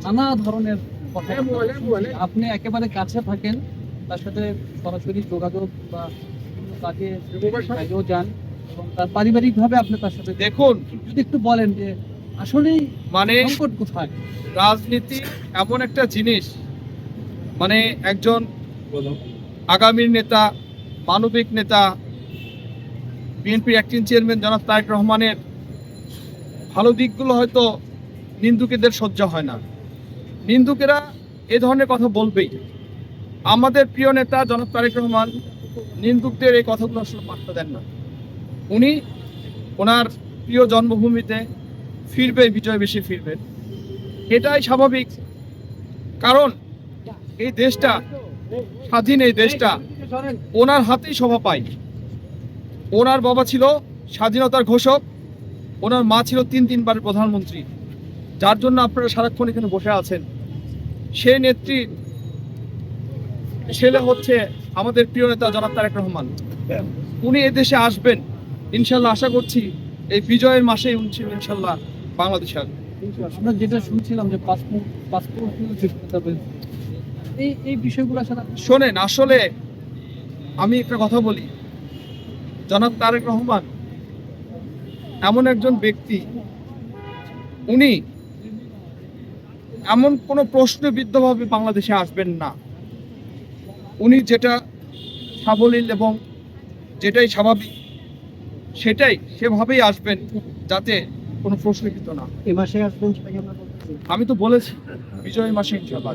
নানা ধরনের কথা আপনি একেবারে কাছে থাকেন, তার সাথে সরাসরি যোগাযোগ বা বিভিন্ন কাজে বাইরেও যান এবং তার পারিবারিকভাবে আপনি তার সাথে দেখুন, যদি একটু বলেন যে আসলেই মানে সংকট কোথায়? রাজনীতি এমন একটা জিনিস, মানে একজন আগামীর নেতা, মানবিক নেতা, বিএনপির অ্যাক্টিং চেয়ারম্যান জনাব তারেক রহমানের ভালো দিকগুলো হয়তো নিন্দুকেদের সহ্য হয় না। নিন্দুকেরা এ ধরনের কথা বলবেই। আমাদের প্রিয় নেতা জনাব তারেক রহমান নিন্দুকদের এই কথাগুলো আসলে পাত্তা দেন না। উনি ওনার প্রিয় জন্মভূমিতে ফিরবে, বিজয় বেশি ফিরবেন, এটাই স্বাভাবিক। কারণ এই দেশটা স্বাধীন, এই দেশটা ওনার হাতেই শোভা পায়। ওনার বাবা ছিল স্বাধীনতার ঘোষক, ওনার মা ছিল তিনবারের প্রধানমন্ত্রী, যার জন্য আপনারা সারাক্ষণ এখানে বসে আছেন। সেই নেত্রীর ছেলে হচ্ছে আমাদের প্রিয় নেতা জনাব তারেক রহমান। উনি এদেশে আসবেন ইনশাল্লাহ, আশা করছি এই বিজয়ের মাসেই উনি ইনশাল্লাহ বাংলাদেশে আসবেন। আমরা যেটা শুনছিলাম যে পাসপোর্ট এই বিষয়গুলো আসলে শোনেন, আসলে আমি একটা কথা বলি, জনাব তারেক রহমান এমন একজন ব্যক্তি, উনি এমন কোনো প্রশ্নবিদ্ধভাবে বাংলাদেশে আসবেন না। উনি যেটা সাবলীল এবং যেটাই স্বাভাবিক সেভাবেই আসবেন, যাতে কোনো প্রশ্নবিদ্ধ না। এই মাসে আসবেন সেটাকে আমরা বলতেছি। আমি তো বলেছি বিজয় মাসে ইনশাআল্লাহ।